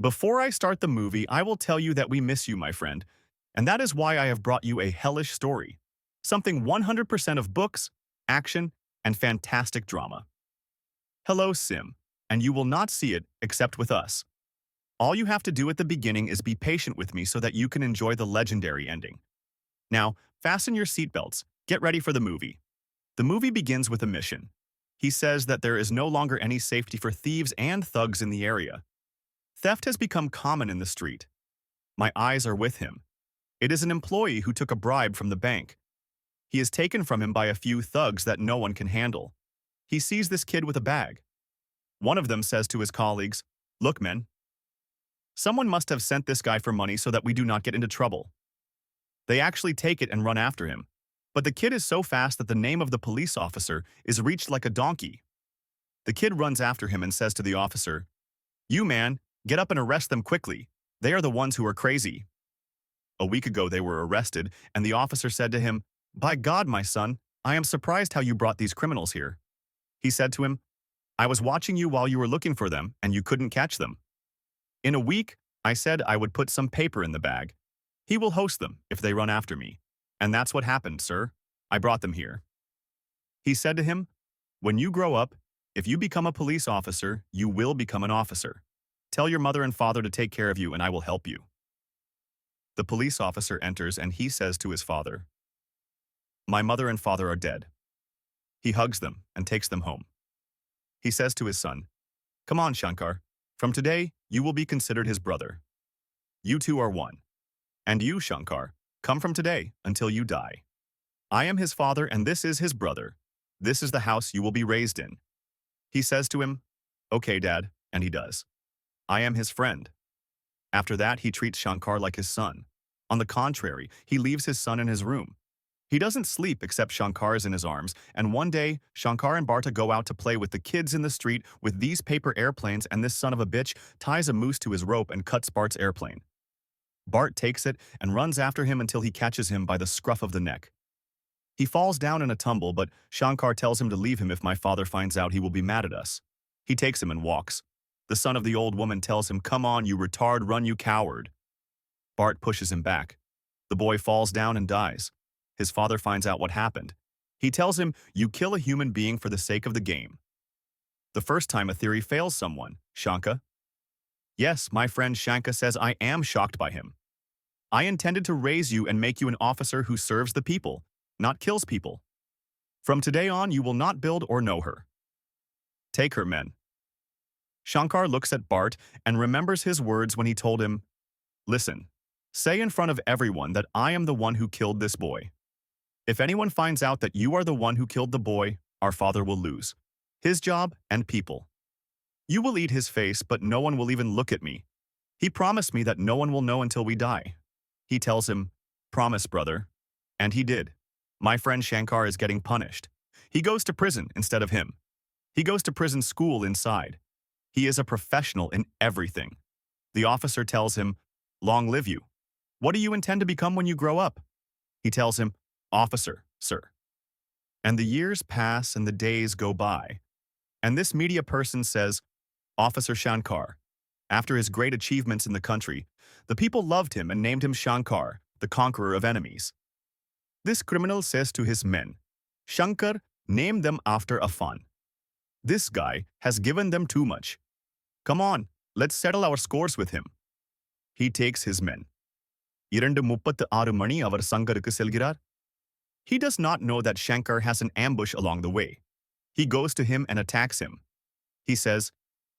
Before I start the movie, I will tell you that we miss you, my friend, and that is why I have brought you a hellish story. Something 100% of books, action, and fantastic drama. Hello, Sim, and you will not see it except with us. All you have to do at the beginning is be patient with me so that you can enjoy the legendary ending. Now, fasten your seatbelts, get ready for the movie. The movie begins with a mission. He says that there is no longer any safety for thieves and thugs in the area. Theft has become common in the street. My eyes are with him. It is an employee who took a bribe from the bank. He is taken from him by a few thugs that no one can handle. He sees this kid with a bag. One of them says to his colleagues, "Look, men, someone must have sent this guy for money so that we do not get into trouble." They actually take it and run after him. But the kid is so fast that the name of the police officer is reached like a donkey. The kid runs after him and says to the officer, "You, man, get up and arrest them quickly. They are the ones who are crazy." A week ago they were arrested, and the officer said to him, "By God, my son, I am surprised how you brought these criminals here." He said to him, "I was watching you while you were looking for them, and you couldn't catch them. In a week, I said I would put some paper in the bag. He will host them if they run after me. And that's what happened, sir. I brought them here." He said to him, "When you grow up, if you become a police officer, you will become an officer. Tell your mother and father to take care of you, and I will help you." The police officer enters and he says to his father, "My mother and father are dead." He hugs them and takes them home. He says to his son, "Come on, Shankar. From today, you will be considered his brother. You two are one. And you, Shankar, come from today until you die. I am his father and this is his brother. This is the house you will be raised in." He says to him, "Okay, Dad," and he does. "I am his friend." After that, he treats Shankar like his son. On the contrary, he leaves his son in his room. He doesn't sleep except Shankar is in his arms, and one day, Shankar and Barta go out to play with the kids in the street with these paper airplanes, and this son of a bitch ties a moose to his rope and cuts Bart's airplane. Bart takes it and runs after him until he catches him by the scruff of the neck. He falls down in a tumble, but Shankar tells him to leave him. "If my father finds out, he will be mad at us." He takes him and walks. The son of the old woman tells him, "Come on, you retard, run, you coward." Bart pushes him back. The boy falls down and dies. His father finds out what happened. He tells him, "You kill a human being for the sake of the game." The first time a theory fails someone, Shanka. Yes, my friend Shanka says I am shocked by him. I intended to raise you and make you an officer who serves the people, not kills people. From today on, you will not build or know her. Take her, men. Shankar looks at Bart and remembers his words when he told him, "Listen, say in front of everyone that I am the one who killed this boy. If anyone finds out that you are the one who killed the boy, our father will lose his job and people. You will eat his face, but no one will even look at me. He promised me that no one will know until we die." He tells him, "Promise, brother." And he did. My friend Shankar is getting punished. He goes to prison instead of him. He goes to prison school inside. He is a professional in everything. The officer tells him, "Long live you. What do you intend to become when you grow up?" He tells him, "Officer, sir." And the years pass and the days go by. And this media person says, "Officer Shankar." After his great achievements in the country, the people loved him and named him Shankar, the conqueror of enemies. This criminal says to his men, "Shankar, name them after a fun. This guy has given them too much. Come on, let's settle our scores with him." He takes his men. 2:36 மணி அவர் சங்கருக்கு செல்கிறார். He does not know that Shankar has an ambush along the way. He goes to him and attacks him. He says,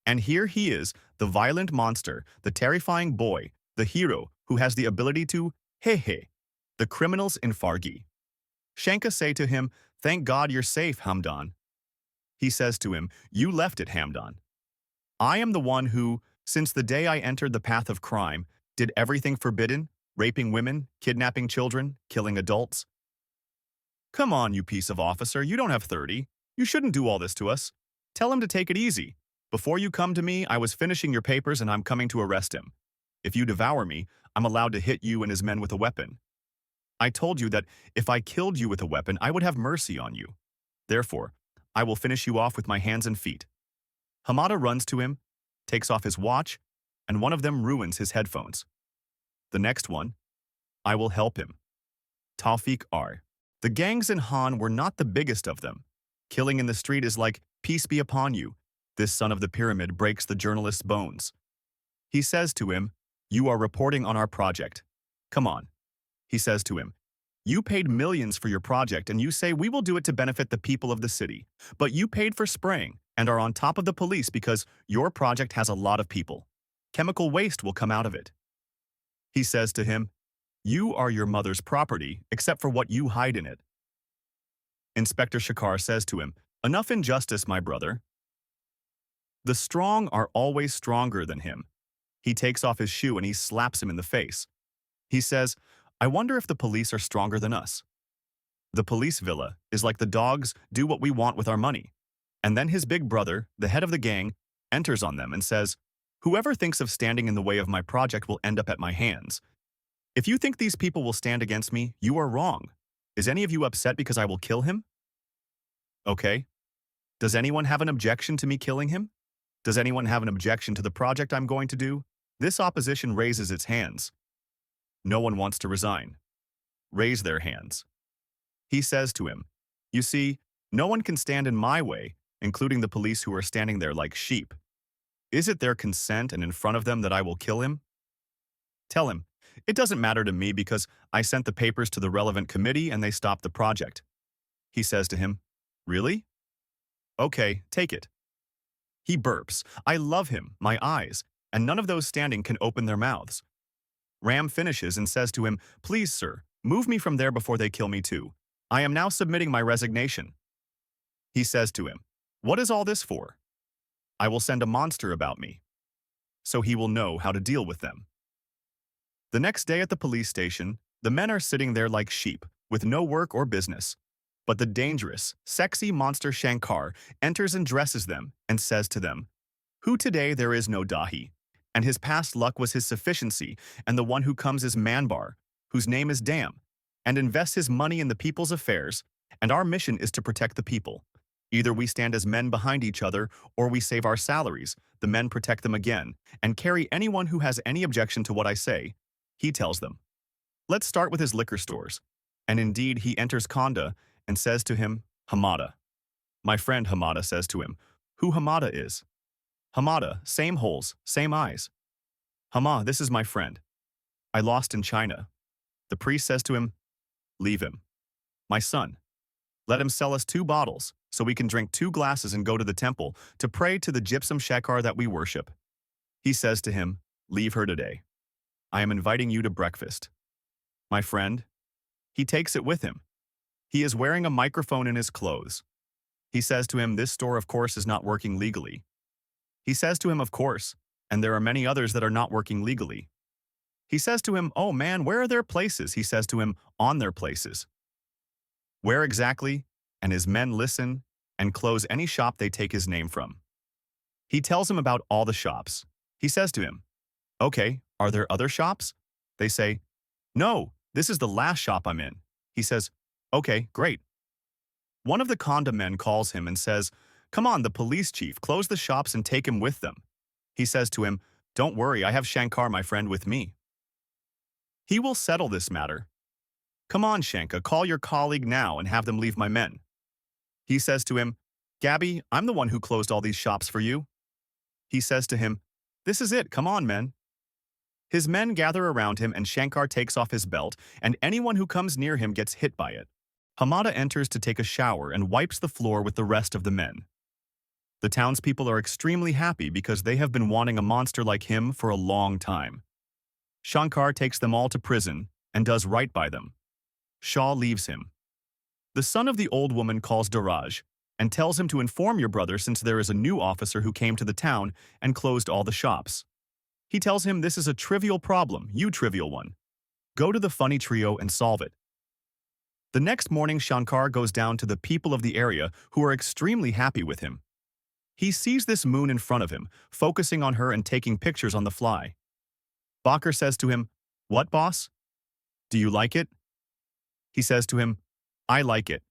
and here he is, the violent monster, the terrifying boy, the hero who has the ability to, hey, the criminals in Fargi. Shankar say to him, "Thank God you're safe, Hamdan." He says to him, "You left it, Hamdan. I am the one who, since the day I entered the path of crime, did everything forbidden, raping women, kidnapping children, killing adults." "Come on, you piece of officer, you don't have 30. You shouldn't do all this to us. Tell him to take it easy. Before you come to me, I was finishing your papers and I'm coming to arrest him. If you devour me, I'm allowed to hit you and his men with a weapon. I told you that if I killed you with a weapon, I would have mercy on you. Therefore, I will finish you off with my hands and feet." Hamada runs to him, takes off his watch, and one of them ruins his headphones. The next one, I will help him. Tawfiq R. The gangs in Han were not the biggest of them. Killing in the street is like, peace be upon you. This son of the pyramid breaks the journalist's bones. He says to him, you are reporting on our project. Come on. He says to him, you paid millions for your project and you say we will do it to benefit the people of the city. But you paid for spraying and are on top of the police because your project has a lot of people. Chemical waste will come out of it. He says to him, you are your mother's property except for what you hide in it. Inspector Shakar says to him, enough injustice, my brother. The strong are always stronger than him. He takes off his shoe and he slaps him in the face. He says, I wonder if the police are stronger than us. The police villa is like the dogs do what we want with our money. And then his big brother, the head of the gang, enters on them and says, whoever thinks of standing in the way of my project will end up at my hands. If you think these people will stand against me, you are wrong. Is any of you upset because I will kill him? Okay. Does anyone have an objection to me killing him? Does anyone have an objection to the project I'm going to do? This opposition raises its hands. No one wants to resign. Raise their hands. He says to him, you see, no one can stand in my way, including the police who are standing there like sheep. Is it their consent and in front of them that I will kill him? Tell him, it doesn't matter to me because I sent the papers to the relevant committee and they stopped the project. He says to him, really? Okay, take it. He burps. I love him, my eyes, and none of those standing can open their mouths. Ram finishes and says to him, please, sir, move me from there before they kill me too. I am now submitting my resignation. He says to him, what is all this for? I will send a monster about me, so he will know how to deal with them. The next day at the police station, the men are sitting there like sheep, with no work or business. But the dangerous, sexy monster Shankar enters and dresses them and says to them, who today there is no Dahi, and his past luck was his sufficiency, and the one who comes is Manbar, whose name is Dam, and invests his money in the people's affairs, and our mission is to protect the people. Either we stand as men behind each other, or we save our salaries, the men protect them again, and carry anyone who has any objection to what I say. He tells them, let's start with his liquor stores. And indeed he enters Konda and says to him, Hamada. My friend Hamada says to him, who Hamada is? Hamada, same holes, same eyes. Hama, this is my friend. I lost in China. The priest says to him, leave him. My son, let him sell us 2 bottles so we can drink 2 glasses and go to the temple to pray to the gypsum Shakar that we worship. He says to him, leave her today. I am inviting you to breakfast. My friend, he takes it with him. He is wearing a microphone in his clothes. He says to him, this store of course is not working legally. He says to him, of course, and there are many others that are not working legally. He says to him, oh man, where are their places? He says to him, on their places. Where exactly? And his men listen and close any shop they take his name from. He tells him about all the shops. He says to him, okay, are there other shops? They say, no, this is the last shop I'm in. He says, okay, great. One of the Konda men calls him and says, come on, the police chief, close the shops and take him with them. He says to him, don't worry, I have Shankar, my friend, with me. He will settle this matter. Come on, Shanka, call your colleague now and have them leave my men. He says to him, Gabby, I'm the one who closed all these shops for you. He says to him, this is it, come on, men. His men gather around him and Shankar takes off his belt, and anyone who comes near him gets hit by it. Hamada enters to take a shower and wipes the floor with the rest of the men. The townspeople are extremely happy because they have been wanting a monster like him for a long time. Shankar takes them all to prison and does right by them. Shaw leaves him. The son of the old woman calls Daraj and tells him to inform your brother since there is a new officer who came to the town and closed all the shops. He tells him this is a trivial problem, you trivial one. Go to the funny trio and solve it. The next morning, Shankar goes down to the people of the area who are extremely happy with him. He sees this moon in front of him, focusing on her and taking pictures on the fly. Bakr says to him, what, boss? Do you like it? He says to him, I like it.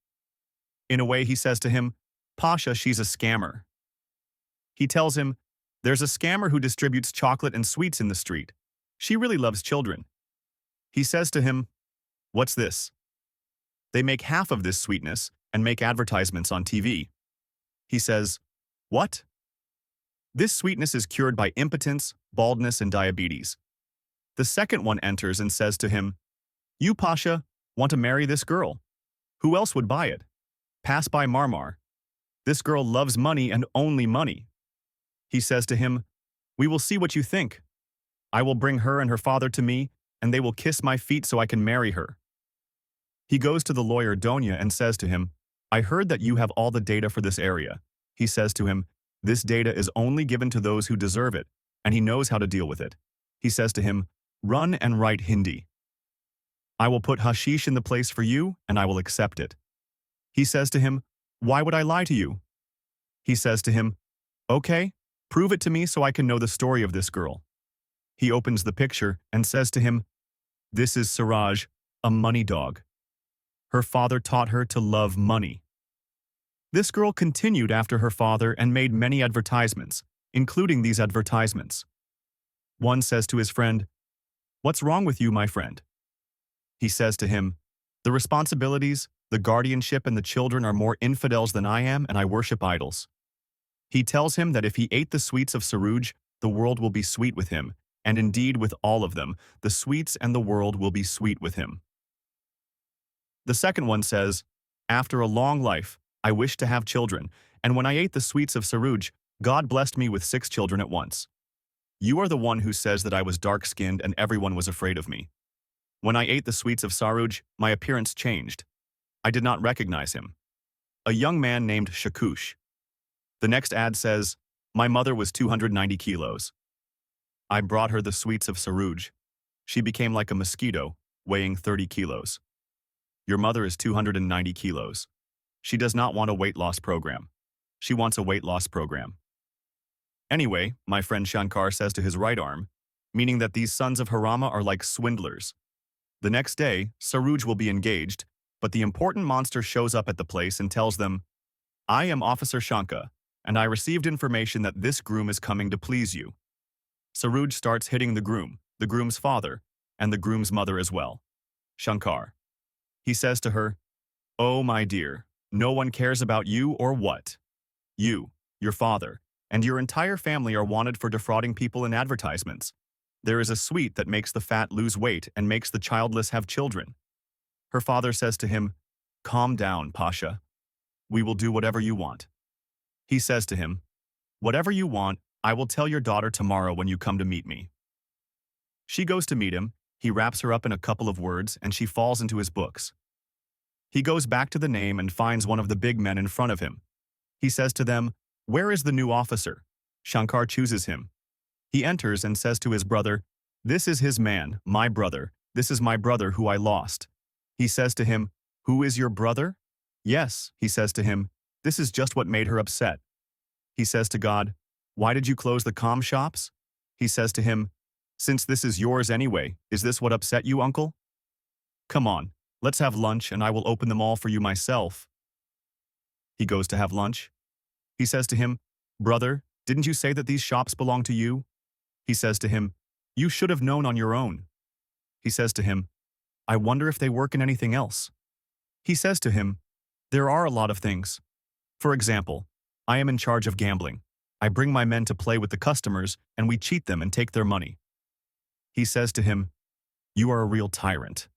In a way, he says to him, Pasha, she's a scammer. He tells him, There's a scammer who distributes chocolate and sweets in the street. She really loves children. He says to him, "What's this?" They make half of this sweetness and make advertisements on TV. He says, "What?" This sweetness is cured by impotence, baldness, and diabetes. The second one enters and says to him, "You, Pasha, want to marry this girl. Who else would buy it? Pass by Marmar. This girl loves money and only money." He says to him, "We will see what you think. I will bring her and her father to me, and they will kiss my feet so I can marry her." He goes to the lawyer Donia and says to him, "I heard that you have all the data for this area." He says to him, "This data is only given to those who deserve it, and he knows how to deal with it." He says to him, "Run and write Hindi. I will put hashish in the place for you, and I will accept it." He says to him, "Why would I lie to you?" He says to him, "Okay, prove it to me so I can know the story of this girl." He opens the picture and says to him, "This is Siraj, a money dog. Her father taught her to love money." This girl continued after her father and made many advertisements, including these advertisements. One says to his friend, "What's wrong with you, my friend?" He says to him, "The responsibilities, the guardianship, and the children are more infidels than I am, and I worship idols." He tells him that if he ate the sweets of Saruj, the world will be sweet with him, and indeed with all of them, the sweets and the world will be sweet with him. The second one says, "After a long life, I wished to have children, and when I ate the sweets of Saruj, God blessed me with 6 children at once. You are the one who says that I was dark-skinned and everyone was afraid of me. When I ate the sweets of Saruj, my appearance changed. I did not recognize him. A young man named Shakush." The next ad says, "My mother was 290 kilos. I brought her the sweets of Saruj. She became like a mosquito, weighing 30 kilos. Your mother is 290 kilos. She does not want a weight loss program. She wants a weight loss program." Anyway, my friend Shankar says to his right arm, meaning that these sons of Harama are like swindlers. The next day, Saruj will be engaged, but the important monster shows up at the place and tells them, "I am Officer Shanka, and I received information that this groom is coming to please you." Saruj starts hitting the groom's father, and the groom's mother as well. Shankar. He says to her, "Oh, my dear, no one cares about you or what? You, your father, and your entire family are wanted for defrauding people in advertisements. There is a sweet that makes the fat lose weight and makes the childless have children." Her father says to him, "Calm down, Pasha. We will do whatever you want." He says to him, "Whatever you want, I will tell your daughter tomorrow when you come to meet me." She goes to meet him, he wraps her up in a couple of words, and she falls into his books. He goes back to the name and finds one of the big men in front of him. He says to them, "Where is the new officer?" Shankar chooses him. He enters and says to his brother, "This is his man, my brother. This is my brother who I lost." He says to him, "Who is your brother?" "Yes," he says to him, "this is just what made her upset." He says to God, "Why did you close the comm shops?" He says to him, "Since this is yours anyway, is this what upset you, uncle? Come on, let's have lunch and I will open them all for you myself." He goes to have lunch. He says to him, "Brother, didn't you say that these shops belong to you?" He says to him, "You should have known on your own." He says to him, "I wonder if they work in anything else." He says to him, "There are a lot of things. For example, I am in charge of gambling. I bring my men to play with the customers and we cheat them and take their money." He says to him, "You are a real tyrant.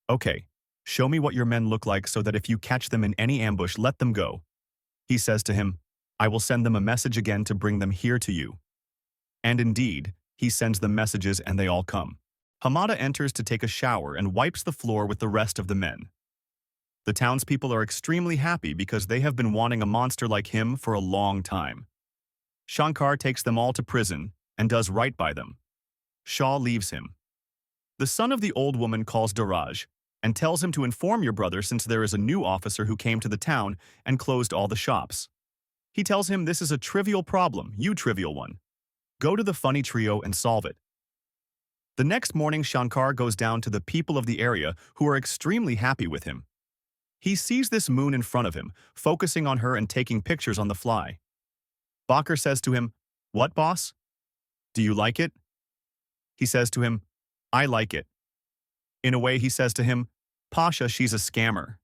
Okay, show me what your men look like so that if you catch them in any ambush, let them go." He says to him, "I will send them a message again to bring them here to you." And indeed, he sends them messages and they all come. Hamada enters to take a shower and wipes the floor with the rest of the men. The townspeople are extremely happy because they have been wanting a monster like him for a long time. Shankar takes them all to prison and does right by them. Shah leaves him. The son of the old woman calls Daraj and tells him to inform your brother since there is a new officer who came to the town and closed all the shops. He tells him this is a trivial problem, you trivial one. Go to the funny trio and solve it. The next morning, Shankar goes down to the people of the area who are extremely happy with him. He sees this moon in front of him, focusing on her and taking pictures on the fly. Bakr says to him, "What, boss? Do you like it? He says to him, I like it. In a way, he says to him, Pasha, she's a scammer.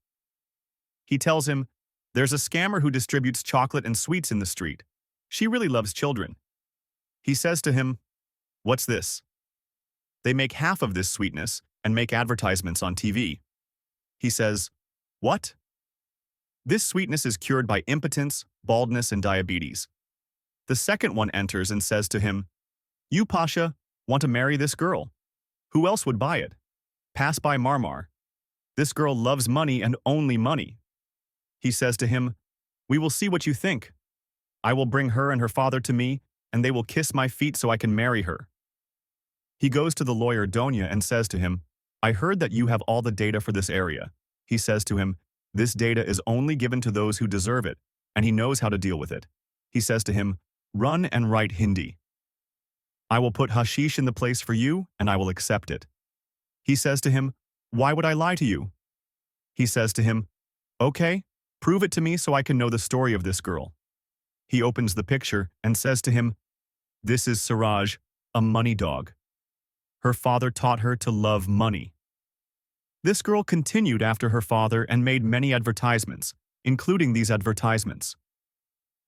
He tells him, there's a scammer who distributes chocolate and sweets in the street. She really loves children. He says to him, what's this? They make half of this sweetness and make advertisements on TV. He says, what? This sweetness is cured by impotence, baldness, and diabetes. The second one enters and says to him, you, Pasha, want to marry this girl. Who else would buy it? Pass by Marmar. This girl loves money and only money. He says to him, we will see what you think. I will bring her and her father to me, and they will kiss my feet so I can marry her. He goes to the lawyer Donia and says to him, I heard that you have all the data for this area. He says to him, this data is only given to those who deserve it, and he knows how to deal with it. He says to him, run and write Hindi. I will put hashish in the place for you, and I will accept it. He says to him, why would I lie to you? He says to him, okay, prove it to me so I can know the story of this girl. He opens the picture and says to him, this is Siraj, a money dog. Her father taught her to love money. This girl continued after her father and made many advertisements, including these advertisements.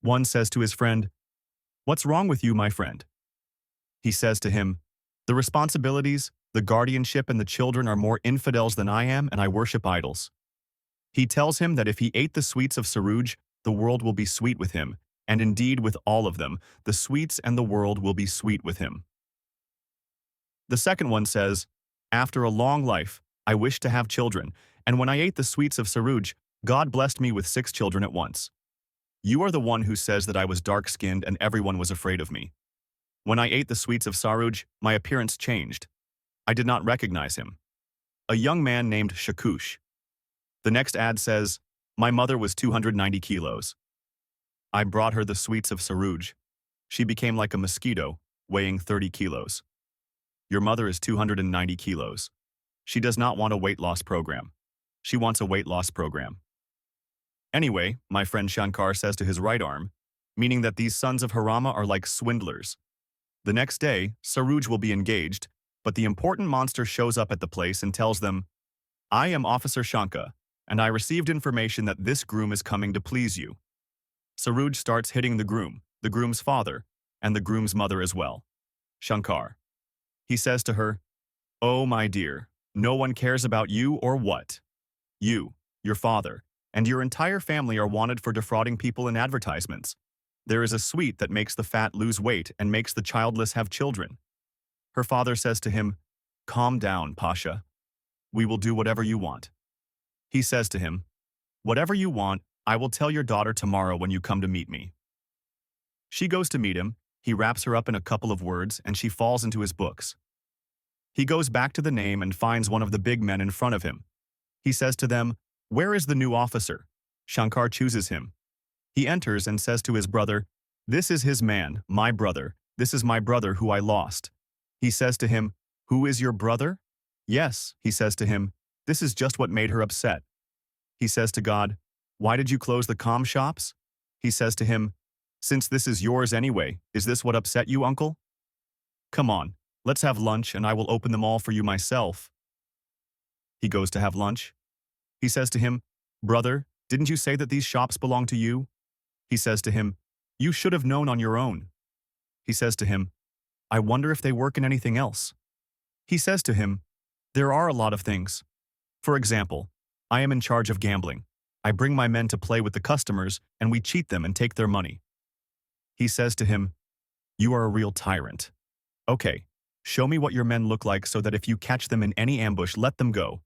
One says to his friend, what's wrong with you, my friend? He says to him, the responsibilities, the guardianship, and the children are more infidels than I am, and I worship idols. He tells him that if he ate the sweets of Saruj, the world will be sweet with him, and indeed with all of them, the sweets and the world will be sweet with him. The second one says, after a long life, I wished to have children, and when I ate the sweets of Saruj, God blessed me with 6 children at once. You are the one who says that I was dark-skinned and everyone was afraid of me. When I ate the sweets of Saruj, my appearance changed. I did not recognize him. A young man named Shakush. The next ad says, my mother was 290 kilos. I brought her the sweets of Saruj. She became like a mosquito, weighing 30 kilos. Your mother is 290 kilos. She does not want a weight loss program. She wants a weight loss program. Anyway, my friend Shankar says to his right arm, meaning that these sons of Harama are like swindlers. The next day, Saruj will be engaged, but the important monster shows up at the place and tells them, I am Officer Shanka, and I received information that this groom is coming to please you. Saruj starts hitting the groom's father, and the groom's mother as well. Shankar. He says to her, oh my dear, no one cares about you or what. You, your father, and your entire family are wanted for defrauding people in advertisements. There is a sweet that makes the fat lose weight and makes the childless have children. Her father says to him, calm down, Pasha. We will do whatever you want. He says to him, whatever you want, I will tell your daughter tomorrow when you come to meet me. She goes to meet him, he wraps her up in a couple of words, and she falls into his books. He goes back to the name and finds one of the big men in front of him. He says to them, where is the new officer? Shankar chooses him. He enters and says to his brother, this is his man, my brother. This is my brother who I lost. He says to him, who is your brother? Yes, he says to him, this is just what made her upset. He says to God, why did you close the comm shops? He says to him, since this is yours anyway, is this what upset you, uncle? Come on, let's have lunch and I will open them all for you myself. He goes to have lunch. He says to him, brother, didn't you say that these shops belong to you? He says to him, you should have known on your own. He says to him, I wonder if they work in anything else. He says to him, there are a lot of things. For example, I am in charge of gambling. I bring my men to play with the customers and we cheat them and take their money. He says to him, you are a real tyrant. Okay, show me what your men look like so that if you catch them in any ambush, let them go.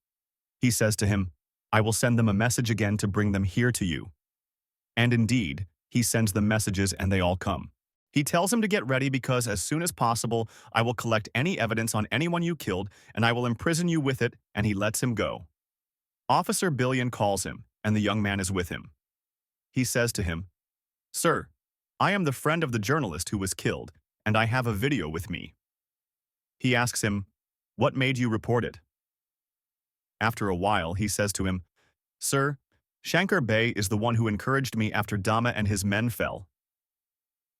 He says to him, I will send them a message again to bring them here to you. And indeed, he sends them messages and they all come. He tells him to get ready because as soon as possible, I will collect any evidence on anyone you killed and I will imprison you with it, and he lets him go. Officer Billion calls him, and the young man is with him. He says to him, sir, I am the friend of the journalist who was killed, and I have a video with me. He asks him, what made you report it? After a while, he says to him, sir, Shankar Bey is the one who encouraged me after Dama and his men fell.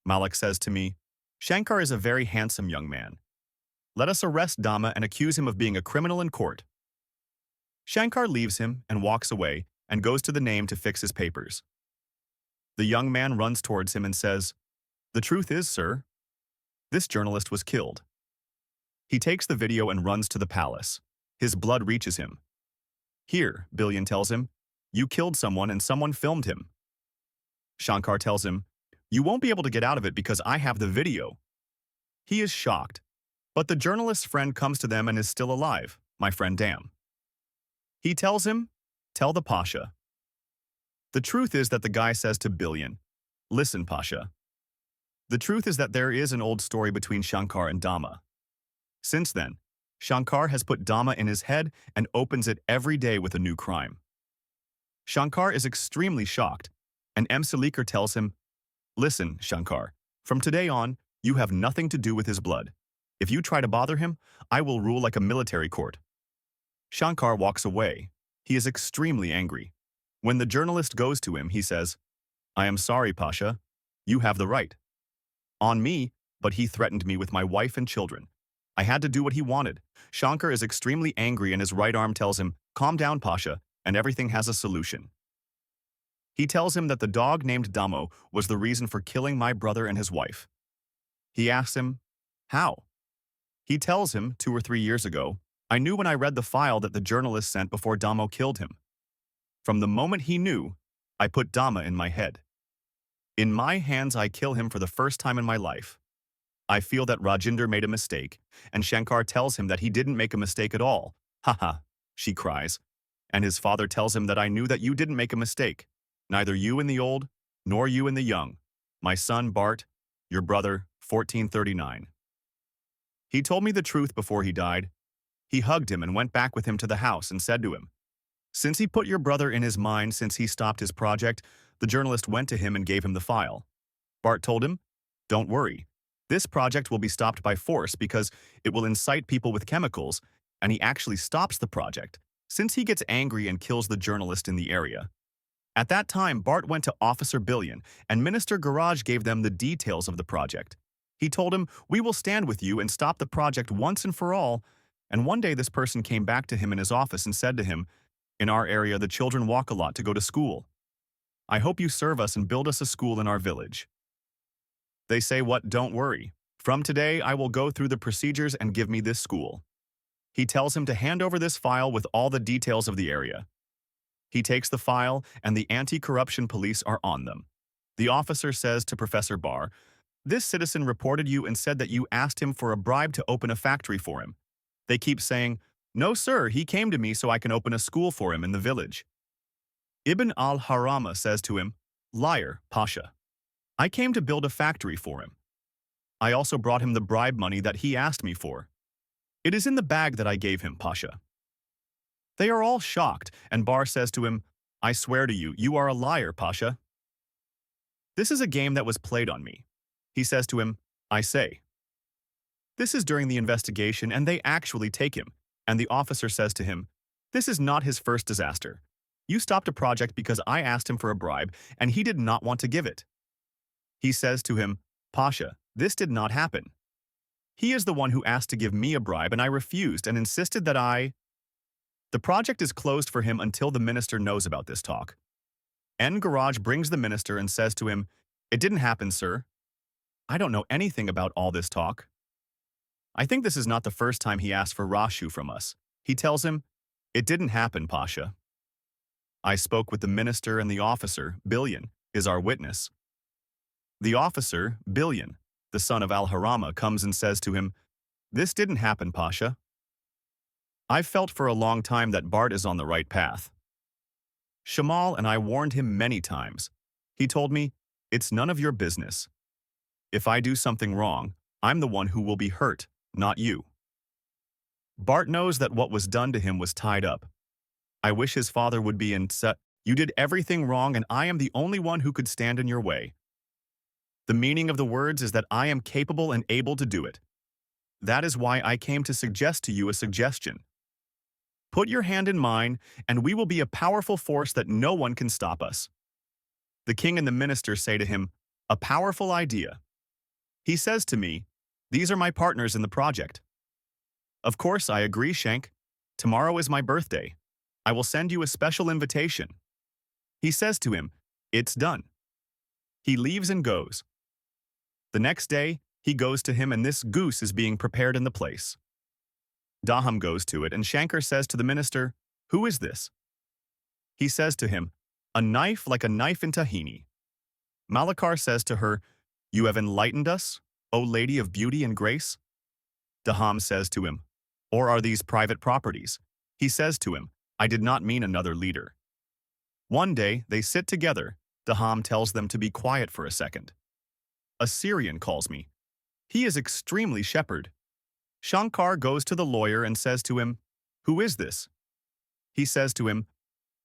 Malik says to me, Shankar is a very handsome young man. Let us arrest Dama and accuse him of being a criminal in court. Shankar leaves him and walks away and goes to the name to fix his papers. The young man runs towards him and says, "The truth is, sir, this journalist was killed." He takes the video and runs to the palace. His blood reaches him. "Here," Billion tells him, "you killed someone and someone filmed him." Shankar tells him, "You won't be able to get out of it because I have the video." He is shocked, but the journalist's friend comes to them and is still alive, my friend Dam. He tells him, "Tell the Pasha." The truth is that the guy says to Billion, "Listen, Pasha. The truth is that there is an old story between Shankar and Dama. Since then, Shankar has put Dama in his head and opens it every day with a new crime." Shankar is extremely shocked, and M. Salikar tells him, "Listen, Shankar, from today on, you have nothing to do with his blood. If you try to bother him, I will rule like a military court." Shankar walks away. He is extremely angry. When the journalist goes to him, he says, "I am sorry, Pasha. You have the right. On me, but he threatened me with my wife and children. I had to do what he wanted." Shankar is extremely angry and his right arm tells him, "Calm down, Pasha, and everything has a solution." He tells him that the dog named Damo was the reason for killing my brother and his wife. He asks him, "How?" He tells him 2 or 3 years ago, "I knew when I read the file that the journalist sent before Damo killed him. From the moment he knew, I put Dama in my head. In my hands, I kill him for the first time in my life. I feel that Rajinder made a mistake, and Shankar tells him that he didn't make a mistake at all. Haha, she cries. And his father tells him that I knew that you didn't make a mistake. Neither you in the old, nor you in the young. My son, Bart, your brother, 1439. He told me the truth before he died. He hugged him and went back with him to the house and said to him, 'Since he put your brother in his mind since he stopped his project,' the journalist went to him and gave him the file. Bart told him, 'Don't worry. This project will be stopped by force because it will incite people with chemicals,' and he actually stops the project, since he gets angry and kills the journalist in the area. At that time, Bart went to Officer Billion, and Minister Garage gave them the details of the project. He told him, 'We will stand with you and stop the project once and for all,' and one day this person came back to him in his office and said to him, 'In our area, the children walk a lot to go to school. I hope you serve us and build us a school in our village.' They say, 'What? Don't worry. From today, I will go through the procedures and give me this school.' He tells him to hand over this file with all the details of the area. He takes the file, and the anti-corruption police are on them. The officer says to Professor Barr, 'This citizen reported you and said that you asked him for a bribe to open a factory for him.' They keep saying, 'No, sir, he came to me so I can open a school for him in the village.' Ibn al-Harama says to him, 'Liar, Pasha. I came to build a factory for him. I also brought him the bribe money that he asked me for. It is in the bag that I gave him, Pasha.' They are all shocked, and Barr says to him, 'I swear to you, you are a liar, Pasha. This is a game that was played on me.' He says to him, 'I say.' This is during the investigation, and they actually take him, and the officer says to him, 'This is not his first disaster. You stopped a project because I asked him for a bribe, and he did not want to give it.' He says to him, 'Pasha, this did not happen. He is the one who asked to give me a bribe, and I refused and insisted that I—' The project is closed for him until the minister knows about this talk. N. Garage brings the minister and says to him, 'It didn't happen, sir. I don't know anything about all this talk. I think this is not the first time he asked for Rashu from us.' He tells him, 'It didn't happen, Pasha. I spoke with the minister, and the officer, Billion, is our witness.' The officer, Billion, the son of Al-Harama, comes and says to him, 'This didn't happen, Pasha. I've felt for a long time that Bart is on the right path. Shamal and I warned him many times. He told me, "It's none of your business. If I do something wrong, I'm the one who will be hurt, not you." Bart knows that what was done to him was tied up. I wish his father would be in set. You did everything wrong, and I am the only one who could stand in your way. The meaning of the words is that I am capable and able to do it. That is why I came to suggest to you a suggestion. Put your hand in mine, and we will be a powerful force that no one can stop us." The king and the minister say to him, "A powerful idea. He says to me, "These are my partners in the project." Of course, I agree, Shank. Tomorrow is my birthday. I will send you a special invitation. He says to him, "It's done." He leaves and goes. The next day, he goes to him and this goose is being prepared in the place. Daham goes to it and Shankar says to the minister, "Who is this?" He says to him, "A knife like a knife in tahini." Malakar says to her, "You have enlightened us, O lady of beauty and grace?" Daham says to him, "Or are these private properties?" He says to him, "I did not mean another leader." One day, they sit together. Daham tells them to be quiet for a second. A Syrian calls me. He is extremely shepherd. Shankar goes to the lawyer and says to him, "Who is this?" He says to him,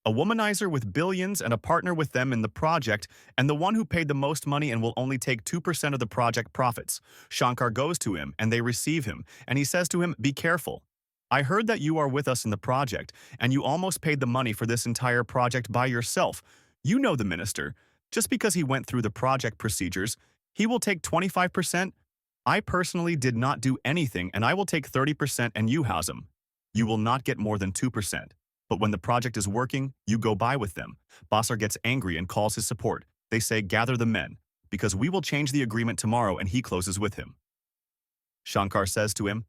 "A womanizer with billions and a partner with them in the project, and the one who paid the most money and will only take 2% of the project profits." Shankar goes to him, and they receive him, and he says to him, "Be careful. I heard that you are with us in the project, and you almost paid the money for this entire project by yourself. You know the minister. Just because he went through the project procedures, he will take 25%. I personally did not do anything, and I will take 30% and you house him. You will not get more than 2%. But when the project is working, you go by with them." Basar gets angry and calls his support. They say, "Gather the men, because we will change the agreement tomorrow," and he closes with him. Shankar says to him,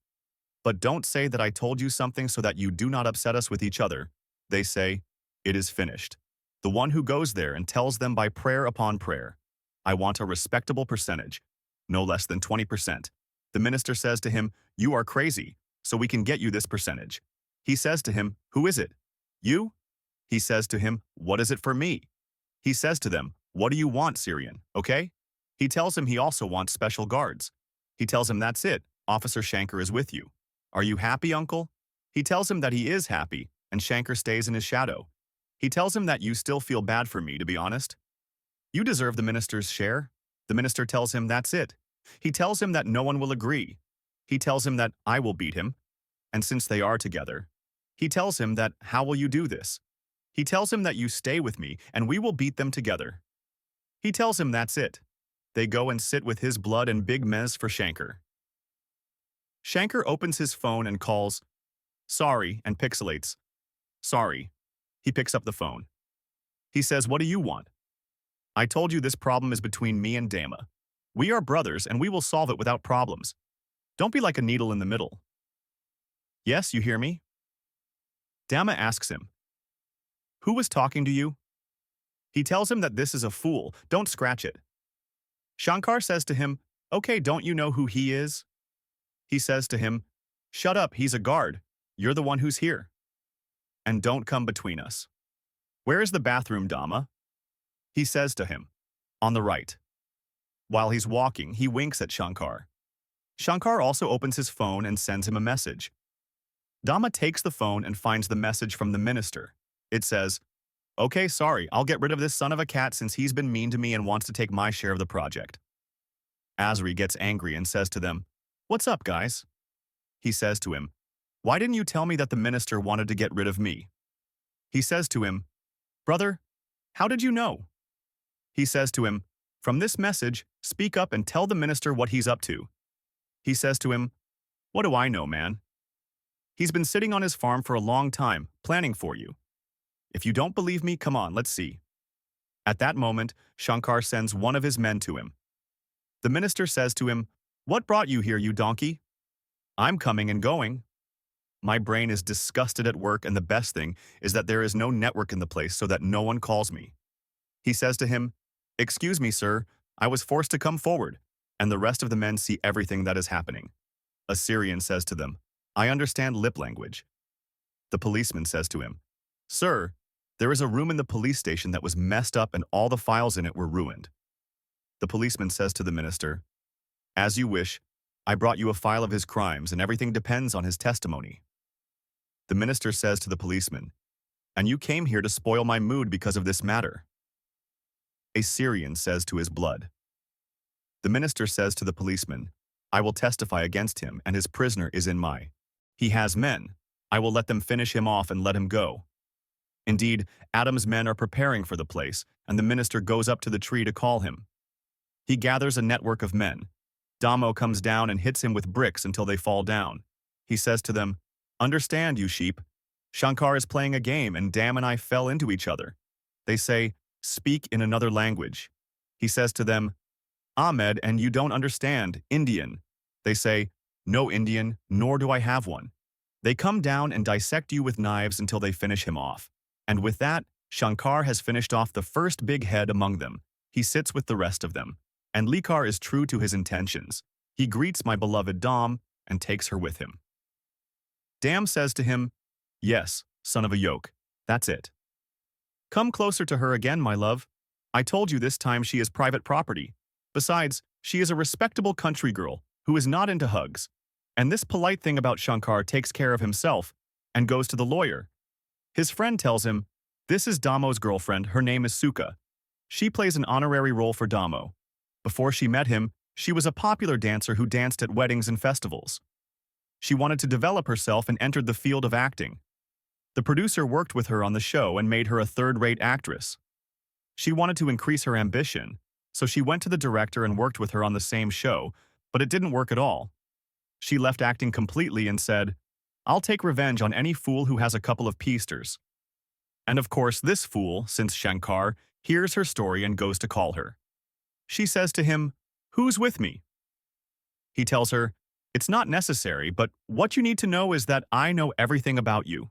"But don't say that I told you something so that you do not upset us with each other." They say, "It is finished." The one who goes there and tells them by prayer upon prayer, "I want a respectable percentage, no less than 20%. The minister says to him, "You are crazy, so we can get you this percentage." He says to him, "Who is it? You?" He says to him, "What is it for me?" He says to them, "What do you want, Syrian, okay?" He tells him he also wants special guards. He tells him, "That's it, Officer Shankar is with you. Are you happy, uncle?" He tells him that he is happy, and Shankar stays in his shadow. He tells him that you still feel bad for me, to be honest. You deserve the minister's share. The minister tells him that's it. He tells him that no one will agree. He tells him that I will beat him. And since they are together, he tells him that how will you do this? He tells him that you stay with me and we will beat them together. He tells him that's it. They go and sit with his blood and big mez for Shankar. Shankar opens his phone and calls, "Sorry," and pixelates, "Sorry." He picks up the phone. He says, "What do you want?" "I told you this problem is between me and Dama. We are brothers and we will solve it without problems. Don't be like a needle in the middle." "Yes, you hear me?" Dama asks him, "Who was talking to you?" He tells him that this is a fool, don't scratch it. Shankar says to him, "Okay, don't you know who he is?" He says to him, "Shut up, he's a guard. You're the one who's here. And don't come between us." "Where is the bathroom, Dama?" He says to him, "On the right." While he's walking, he winks at Shankar. Shankar also opens his phone and sends him a message. Dama takes the phone and finds the message from the minister. It says, "Okay, sorry, I'll get rid of this son of a cat since he's been mean to me and wants to take my share of the project." Azri gets angry and says to them, "What's up, guys?" He says to him, "Why didn't you tell me that the minister wanted to get rid of me?" He says to him, "Brother, how did you know?" He says to him, "From this message, speak up and tell the minister what he's up to." He says to him, "What do I know, man? He's been sitting on his farm for a long time, planning for you. If you don't believe me, come on, let's see." At that moment, Shankar sends one of his men to him. The minister says to him, "What brought you here, you donkey?" "I'm coming and going. My brain is disgusted at work and the best thing is that there is no network in the place so that no one calls me." He says to him, "Excuse me, sir, I was forced to come forward," and the rest of the men see everything that is happening. A Syrian says to them, "I understand lip language." The policeman says to him, "Sir, there is a room in the police station that was messed up and all the files in it were ruined." The policeman says to the minister, "As you wish, I brought you a file of his crimes and everything depends on his testimony." The minister says to the policeman, "And you came here to spoil my mood because of this matter." A Syrian says to his blood. The minister says to the policeman, "I will testify against him and his prisoner is in my. He has men. I will let them finish him off and let him go." Indeed, Adam's men are preparing for the place, and the minister goes up to the tree to call him. He gathers a network of men. Damo comes down and hits him with bricks until they fall down. He says to them, "Understand, you sheep. Shankar is playing a game and Dam and I fell into each other." They say, "Speak in another language." He says to them, "Ahmed, and you don't understand, Indian." They say, "No Indian, nor do I have one." They come down and dissect you with knives until they finish him off. And with that, Shankar has finished off the first big head among them. He sits with the rest of them. And Likar is true to his intentions. He greets my beloved Dam and takes her with him. Dam says to him, "Yes, son of a yoke, that's it. Come closer to her again, my love. I told you this time she is private property. Besides, she is a respectable country girl who is not into hugs. And this polite thing about Shankar takes care of himself and goes to the lawyer. His friend tells him, this is Damo's girlfriend, her name is Suka. She plays an honorary role for Damo. Before she met him, she was a popular dancer who danced at weddings and festivals. She wanted to develop herself and entered the field of acting. The producer worked with her on the show and made her a third-rate actress. She wanted to increase her ambition, so she went to the director and worked with her on the same show, but it didn't work at all. She left acting completely and said, I'll take revenge on any fool who has a couple of piasters. And of course this fool, since Shankar, hears her story and goes to call her. She says to him, who's with me? He tells her, it's not necessary, but what you need to know is that I know everything about you.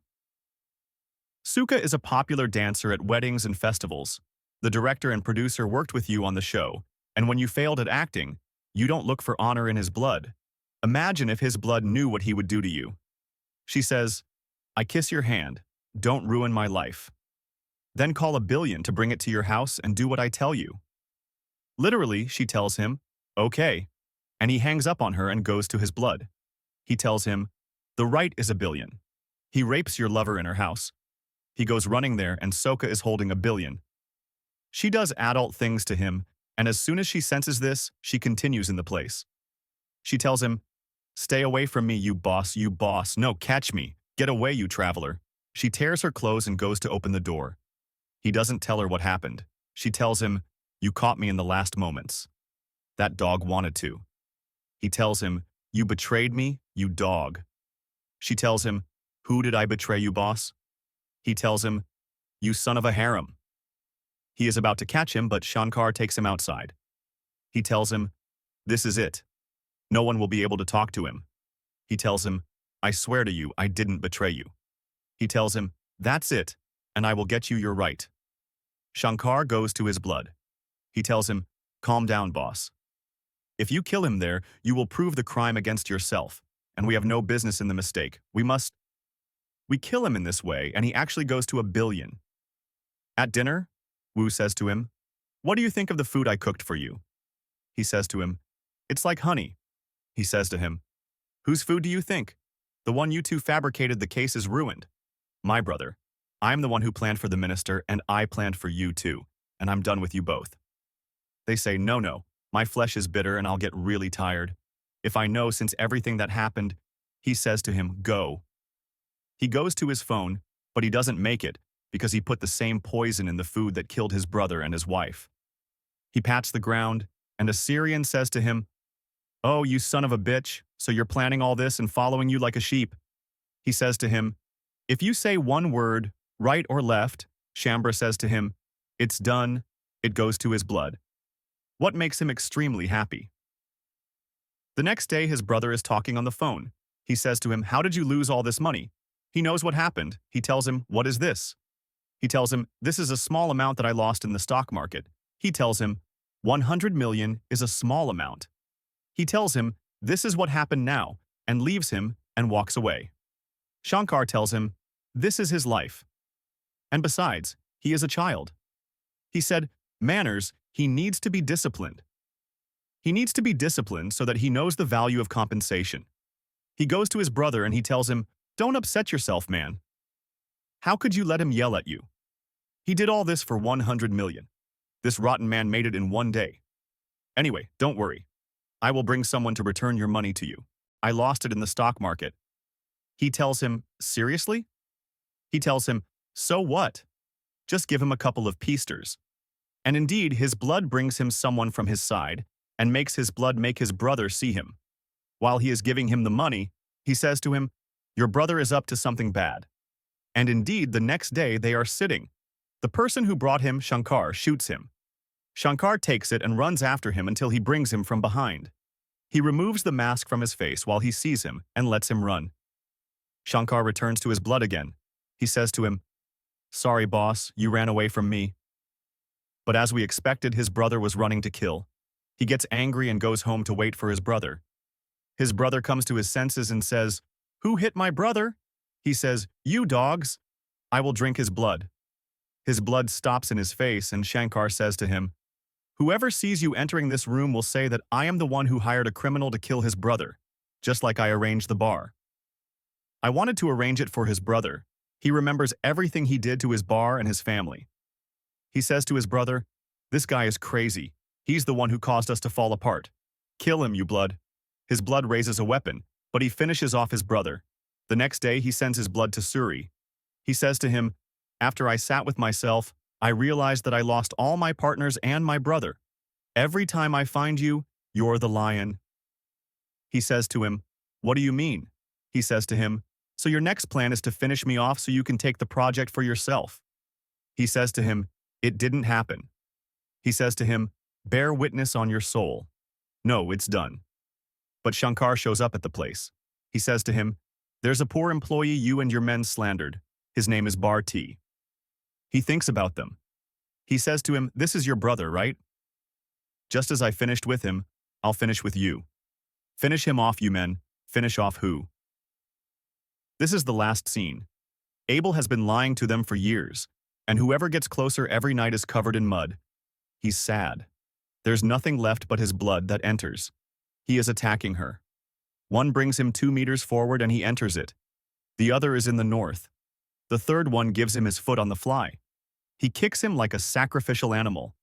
Suka is a popular dancer at weddings and festivals. The director and producer worked with you on the show, and when you failed at acting, you don't look for honor in his blood. Imagine if his blood knew what he would do to you. She says, I kiss your hand. Don't ruin my life. Then call a billion to bring it to your house and do what I tell you. Literally, she tells him, okay. And he hangs up on her and goes to his blood. He tells him, the right is a billion. He rapes your lover in her house. He goes running there and Soka is holding a billion. She does adult things to him, and as soon as she senses this, she continues in the place. She tells him, stay away from me, you boss, no, catch me, get away, you traveler. She tears her clothes and goes to open the door. He doesn't tell her what happened. She tells him, you caught me in the last moments. That dog wanted to. He tells him, you betrayed me, you dog. She tells him, who did I betray, you boss? He tells him, you son of a harem. He is about to catch him, but Shankar takes him outside. He tells him, this is it. No one will be able to talk to him. He tells him, I swear to you, I didn't betray you. He tells him, that's it, and I will get you your right. Shankar goes to his blood. He tells him, calm down, boss. If you kill him there, you will prove the crime against yourself, and we have no business in the mistake. We kill him in this way, and he actually goes to a billion. At dinner, Wu says to him, what do you think of the food I cooked for you? He says to him, it's like honey. He says to him, whose food do you think? The one you two fabricated, the case is ruined. My brother. I'm the one who planned for the minister, and I planned for you too, and I'm done with you both. They say, no, my flesh is bitter and I'll get really tired. If I know since everything that happened, he says to him, go. He goes to his phone, but he doesn't make it because he put the same poison in the food that killed his brother and his wife. He pats the ground, and a Syrian says to him, oh, you son of a bitch, so you're planning all this and following you like a sheep. He says to him, if you say one word, right or left, Shambra says to him, it's done, it goes to his blood. What makes him extremely happy? The next day, his brother is talking on the phone. He says to him, how did you lose all this money? He knows what happened. He tells him, what is this? He tells him, this is a small amount that I lost in the stock market. He tells him, 100 million is a small amount. He tells him, this is what happened now, and leaves him and walks away. Shankar tells him, this is his life. And besides, he is a child. He said, manners, he needs to be disciplined. He needs to be disciplined so that he knows the value of compensation. He goes to his brother and he tells him, don't upset yourself, man. How could you let him yell at you? He did all this for 100 million. This rotten man made it in one day. Anyway, don't worry. I will bring someone to return your money to you. I lost it in the stock market. He tells him, seriously? He tells him, so what? Just give him a couple of piasters. And indeed, his blood brings him someone from his side, and makes his blood make his brother see him. While he is giving him the money, he says to him, "Your brother is up to something bad." And indeed, the next day they are sitting. The person who brought him, Shankar, shoots him. Shankar takes it and runs after him until he brings him from behind. He removes the mask from his face while he sees him and lets him run. Shankar returns to his blood again. He says to him, "Sorry, boss, you ran away from me." But as we expected, his brother was running to kill. He gets angry and goes home to wait for his brother. His brother comes to his senses and says, "Who hit my brother?" He says, "You dogs." I will drink his blood. His blood stops in his face, and Shankar says to him, "Whoever sees you entering this room will say that I am the one who hired a criminal to kill his brother, just like I arranged the bar. I wanted to arrange it for his brother. He remembers everything he did to his bar and his family." He says to his brother, "This guy is crazy. He's the one who caused us to fall apart. Kill him, you blood." His blood raises a weapon, but he finishes off his brother. The next day, he sends his blood to Suri. He says to him, "After I sat with myself, I realized that I lost all my partners and my brother. Every time I find you, you're the lion." He says to him, "What do you mean?" He says to him, "So your next plan is to finish me off so you can take the project for yourself." He says to him, "It didn't happen." He says to him, "Bear witness on your soul." "No, it's done." But Shankar shows up at the place. He says to him, "There's a poor employee you and your men slandered. His name is Bharti." He thinks about them. He says to him, "This is your brother, right? Just as I finished with him, I'll finish with you. Finish him off, you men. Finish off who?" This is the last scene. Abel has been lying to them for years, and whoever gets closer every night is covered in mud. He's sad. There's nothing left but his blood that enters. He is attacking her. One brings him 2 meters forward and he enters it. The other is in the north. The third one gives him his foot on the fly. He kicks him like a sacrificial animal.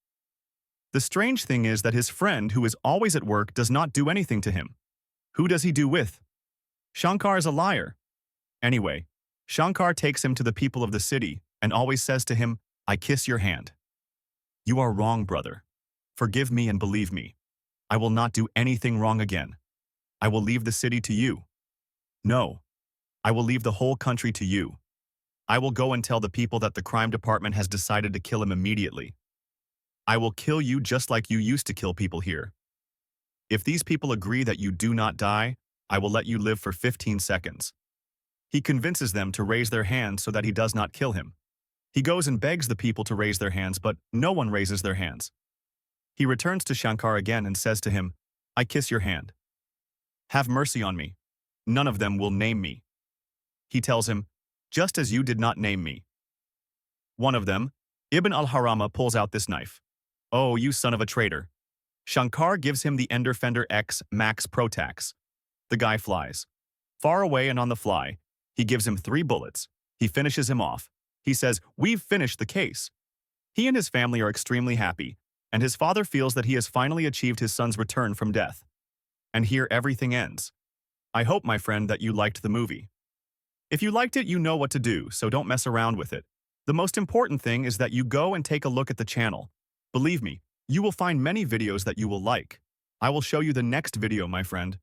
The strange thing is that his friend, who is always at work, does not do anything to him. Who does he do with? Shankar is a liar. Anyway, Shankar takes him to the people of the city and always says to him, "I kiss your hand." "You are wrong, brother. Forgive me and believe me. I will not do anything wrong again. I will leave the city to you. No, I will leave the whole country to you. I will go and tell the people that the crime department has decided to kill him immediately. I will kill you just like you used to kill people here. If these people agree that you do not die, I will let you live for 15 seconds. He convinces them to raise their hands so that he does not kill him. He goes and begs the people to raise their hands, but no one raises their hands. He returns to Shankar again and says to him, "I kiss your hand. Have mercy on me. None of them will name me." He tells him, "Just as you did not name me." One of them, Ibn al-Harama, pulls out this knife. "Oh, you son of a traitor." Shankar gives him the Ender Fender X Max Protax. The guy flies. Far away and on the fly, he gives him 3 bullets. He finishes him off. He says, "We've finished the case." He and his family are extremely happy, and his father feels that he has finally achieved his son's return from death. And here everything ends. I hope, my friend, that you liked the movie. If you liked it, you know what to do, so don't mess around with it. The most important thing is that you go and take a look at the channel. Believe me, you will find many videos that you will like. I will show you the next video, my friend.